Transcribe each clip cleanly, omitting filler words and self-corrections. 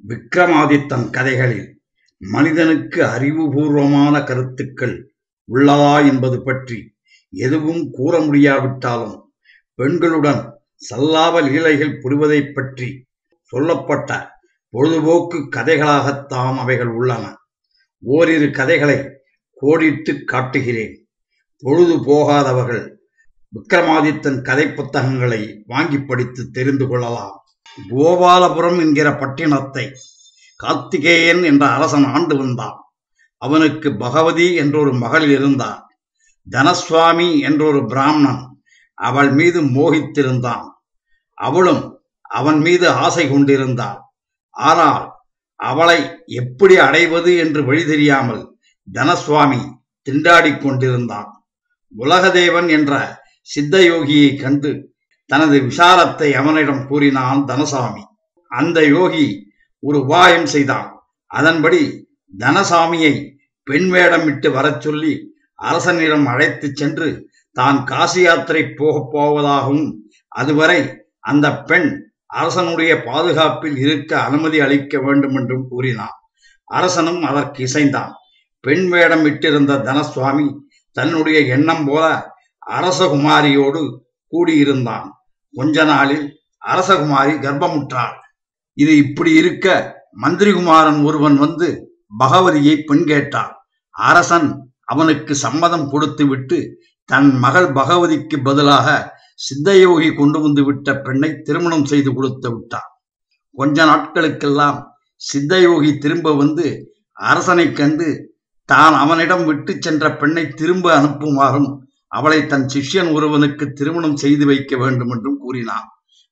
விக்ரமாதித்தன் கதைகளில் மனிதனுக்கு அறிவுபூர்வமான கருத்துக்கள் உள்ளதா என்பது பற்றி எதுவும் கூற முடியாவிட்டாலும் பெண்களுடன் சல்லாப லீலைகள் புரிவதைப் பற்றி சொல்லப்பட்ட பொழுதுபோக்கு கதைகளாகத்தான் அவைகள் உள்ளன. ஓரிரு கதைகளை கோடிட்டு காட்டுகிறேன். பொழுது போகாதவர்கள் விக்ரமாதித்தன் கதை புத்தகங்களை வாங்கி படித்து தெரிந்து கொள்ளலாம். கோபாலபுரம் என்கிற பட்டினத்தை கார்த்திகேயன் என்ற அரசன் ஆண்டு வந்தான். அவனுக்கு பகவதி என்றொரு மகள் இருந்தார். தனசுவாமி என்றொரு பிராமணன் அவள் மீது மோகித்திருந்தான். அவளும் அவன் மீது ஆசை கொண்டிருந்தாள். ஆனால் அவளை எப்படி அடைவது என்று வழி தெரியாமல் தனசுவாமி திண்டாடிக் கொண்டிருந்தான். உலகதேவன் என்ற சித்தயோகியை கண்டு தனது விசாரத்தை அவனிடம் கூறினான் தனசாமி. அந்த யோகி ஒரு உபாயம் செய்தான். அதன்படி தனசாமியை பெண் வேடமிட்டு வரச் சொல்லி அரசனிடம் அழைத்துச் சென்று தான் காசி யாத்திரை போகப் போவதாகவும் அதுவரை அந்த பெண் அரசனுடைய பாதுகாப்பில் இருக்க அனுமதி அளிக்க வேண்டும் என்றும் கூறினான். அரசனும் அதற்கு இசைந்தான். பெண் வேடம் இட்டிருந்த தனசுவாமி தன்னுடைய எண்ணம் போல அரசகுமாரியோடு கூடியிருந்தான். கொஞ்ச நாளில் அரசகுமாரி கர்ப்பமுற்றாள். இது இப்படி இருக்க மந்திரிகுமாரன் ஒருவன் வந்து பகவதியை பெண் கேட்டான். அரசன் அவனுக்கு சம்மதம் கொடுத்து விட்டு தன் மகள் பகவதிக்கு பதிலாக சித்தயோகி கொண்டு வந்து விட்ட பெண்ணை திருமணம் செய்து கொடுத்து விட்டான். கொஞ்ச நாட்களுக்கெல்லாம் சித்தயோகி திரும்ப வந்து அரசனை கண்டு தான் அவனிடம் விட்டு சென்ற பெண்ணை திரும்ப அனுப்புமாறும் அவளை தன் சிஷ்யன் ஒருவனுக்கு திருமணம் செய்து வைக்க வேண்டும் என்றும் கூறினான்.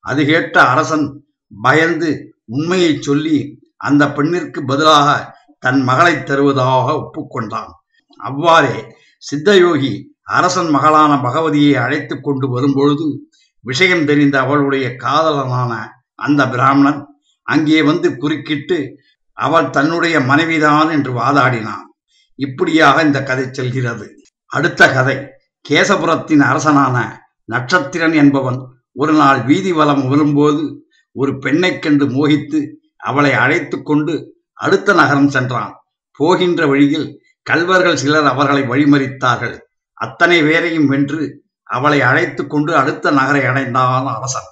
அது கேட்ட அரசன் பயந்து உண்மையை சொல்லி அந்த பெண்ணிற்கு பதிலாக தன் மகளை தருவதாக ஒப்புக்கொண்டான். அவ்வாறே சித்தயோகி அரசன் மகளான பகவதியை அழைத்து கொண்டு வரும்பொழுது விஷயம் தெரிந்த அவளுடைய காதலனான அந்த பிராமணன் அங்கே வந்து குறுக்கிட்டு அவள் தன்னுடைய மனைவிதான் என்று வாதாடினான். இப்படியாக இந்த கதை செல்கிறது. அடுத்த கதை. கேசபுரத்தின் அரசனான நட்சத்திரன் என்பவன் ஒரு நாள் வீதி வலம் வரும்போது ஒரு பெண்ணை கண்டு மோகித்து அவளை அழைத்து கொண்டு அடுத்த நகரம் சென்றான். போகின்ற வழியில் கள்வர்கள் சிலர் அவர்களை வழிமறித்தார்கள். அத்தனை பேரையும் வென்று அவளை அழைத்து கொண்டு அடுத்த நகரை அடைந்தான் அரசன்.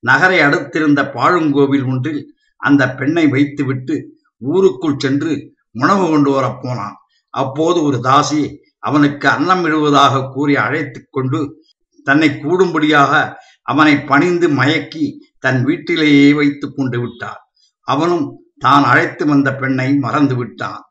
நகரை அடுத்திருந்த பாழுங்கோவில் ஒன்றில் அந்த பெண்ணை வைத்துவிட்டு ஊருக்குள் சென்று உணவு கொண்டு வரப்போனான். அப்போது ஒரு தாசி அவனுக்கு அன்னம் இடுவதாக கூறி அழைத்து கொண்டு தன்னை கூடும்படியாக அவனை பணிந்து மயக்கி தன் வீட்டிலேயே வைத்துக் கொண்டு விட்டார். அவனும் தான் அழைத்து வந்த பெண்ணை மறந்து விட்டான்.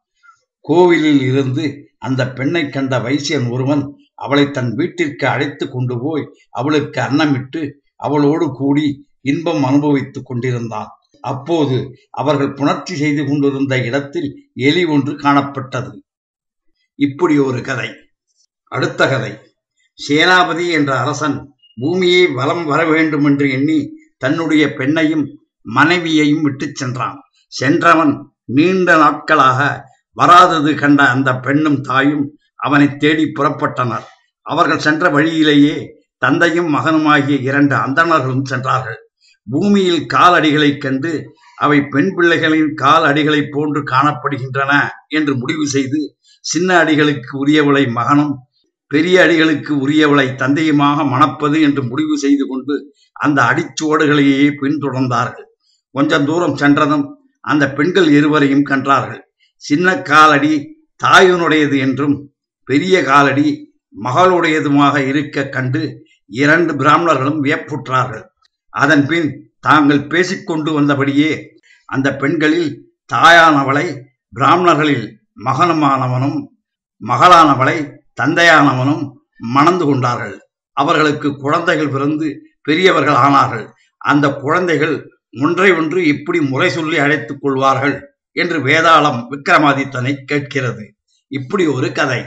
கோவிலில் இருந்து அந்த பெண்ணை கண்ட வைசியன் ஒருவன் அவளை தன் வீட்டிற்கு அழைத்து கொண்டு போய் அவளுக்கு அன்னமிட்டு அவளோடு கூடி இன்பம் அனுபவித்துக் கொண்டிருந்தான். அப்போது அவர்கள் புணர்ச்சி செய்து கொண்டிருந்த இடத்தில் எலி ஒன்று காணப்பட்டது. இப்படி ஒரு கதை. அடுத்த கதை. சேனாபதி என்ற அரசன் பூமியை வலம் வர வேண்டும் என்று எண்ணி தன்னுடைய பெண்ணையும் மனைவியையும் விட்டு சென்றான். சென்றவன் நீண்ட நாட்களாக வராதது கண்ட அந்த பெண்ணும் தாயும் அவனை தேடி புறப்பட்டனர். அவர்கள் சென்ற வழியிலேயே தந்தையும் மகனுமாகிய 2 அந்தணர்களும் சென்றார்கள். பூமியில் காலடிகளை கண்டு அவை பெண் பிள்ளைகளின் கால் அடிகளை போன்று காணப்படுகின்றன என்று முடிவு செய்து சின்ன அடிகளுக்கு உரியவளை மகனும் பெரிய அடிகளுக்கு உரியவளை தந்தையுமாக மணப்பது என்று முடிவு செய்து கொண்டு அந்த அடிச்சுவடுகளையே பின்தொடர்ந்தார்கள். கொஞ்சம் தூரம் சென்றதும் அந்த பெண்கள் இருவரையும் கண்டார்கள். சின்ன காலடி தாயினுடையது என்றும் பெரிய காலடி மகளுடையதுமாக இருக்க கண்டு 2 பிராமணர்களும் வியப்புற்றார்கள். அதன் பின் தாங்கள் பேசிக்கொண்டு வந்தபடியே அந்த பெண்களில் தாயானவளை பிராமணர்களில் மகனுமானவனும் மகளானவளை தந்தையானவனும் மணந்து கொண்டார்கள். அவர்களுக்கு குழந்தைகள் பிறந்து பெரியவர்கள் ஆனார்கள். அந்த குழந்தைகள் ஒன்றை ஒன்று இப்படி முறை சொல்லி அழைத்துக் கொள்வார்கள் என்று வேதாளம் விக்ரமாதித்தனை கேட்கிறது. இப்படி ஒரு கதை.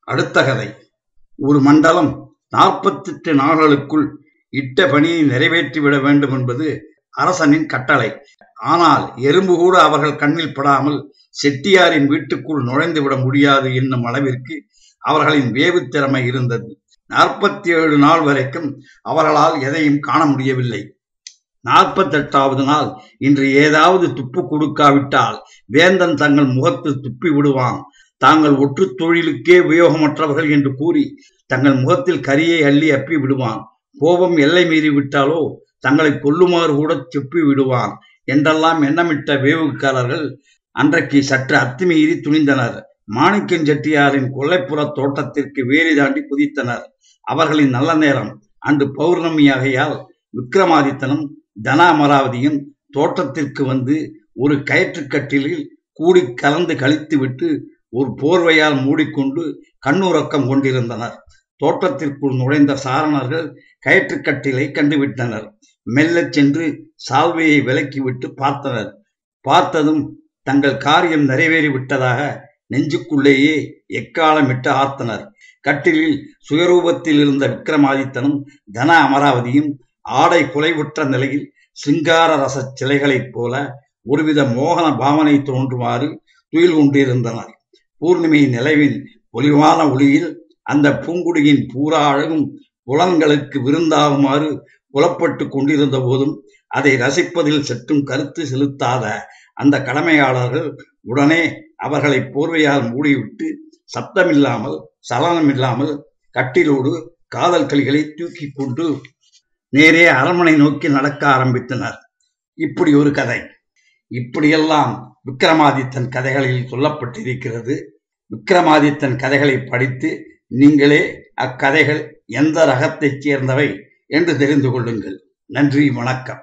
அடுத்த கதை. ஒரு மண்டலம் 48 நாள்களுக்குள் இட்ட பணியை நிறைவேற்றிவிட வேண்டும் என்பது அரசனின் கட்டளை. ஆனால் எறும்பு கூட அவர்கள் கண்ணில் படாமல் செட்டியாரின் வீட்டுக்குள் நுழைந்து விட முடியாது என்னும் அளவிற்கு அவர்களின் வேவு திறமை இருந்தது. 47 நாள் வரைக்கும் அவர்களால் எதையும் காண முடியவில்லை. 48வது நாள் இன்று ஏதாவது துப்பு கொடுக்காவிட்டால் வேந்தன் தங்கள் முகத்தில் துப்பி விடுவான். தாங்கள் ஒற்றுத் தொழிலுக்கே உபயோகமற்றவர்கள் என்று கூறி தங்கள் முகத்தில் கரியை அள்ளி அப்பி விடுவான். கோபம் எல்லை மீறி விட்டாலோ தங்களை கொல்லுமாறு கூட செப்பி விடுவான் என்றெல்லாம் எண்ணமிட்ட வேவுக்காரர்கள் அன்றைக்கு சற்று அத்துமீறி துணிந்தனர். மாணிக்கம் செட்டியாரின் கொல்லைப்புற தோட்டத்திற்கு வேலி தாண்டி குதித்தனர். அவர்களின் நல்ல நேரம் அன்று பௌர்ணமியாகையால் விக்ரமாதித்தனும் தன அமராவதியும் தோட்டத்திற்கு வந்து ஒரு கயிற்றுக்கட்டிலில் கூடி கலந்து கழித்துவிட்டு ஒரு போர்வையால் மூடிக்கொண்டு கண்ணுறக்கம் கொண்டிருந்தனர். தோட்டத்திற்குள் நுழைந்த சாரணர்கள் கயிற்றுக்கட்டிலை கண்டுவிட்டனர். மெல்லச் சென்று சால்வையை விலக்கிவிட்டு பார்த்தனர். பார்த்ததும் தங்கள் காரியம் நிறைவேறிவிட்டதாக நெஞ்சுக்குள்ளேயே எக்காலமிட்டு ஆர்த்தனர். கட்டிலில் சுயரூபத்தில் இருந்த விக்ரமாதித்தனும் தன அமராவதியும் ஆடை குலைவுற்ற நிலையில் சிங்கார ரச சிலைகளைப் போல ஒருவித மோகன பாவனை தோன்றுமாறு துயில் கொண்டிருந்தனர். பூர்ணிமை நிலவின் பொலிவான ஒளியில் அந்த பூங்குடியின் பூரா அழகும் புலன்களுக்கு விருந்தாகுமாறு புலப்பட்டு கொண்டிருந்த போதும் அதை ரசிப்பதில் சற்றும் கருத்து செலுத்தாத அந்த கடமையாளர்கள் உடனே அவர்களை போர்வையால் மூடிவிட்டு சப்தமில்லாமல் சலனமில்லாமல் கட்டிலோடு காதல் களிகளை தூக்கி கொண்டு நேரே அரண்மனை நோக்கி நடக்க ஆரம்பித்தனர். இப்படி ஒரு கதை. இப்படியெல்லாம் விக்ரமாதித்தன் கதைகளில் சொல்லப்பட்டிருக்கிறது. விக்ரமாதித்தன் கதைகளை படித்து நீங்களே அக்கதைகள் எந்த ரகத்தைச் சேர்ந்தவை என்று தெரிந்து கொள்ளுங்கள். நன்றி, வணக்கம்.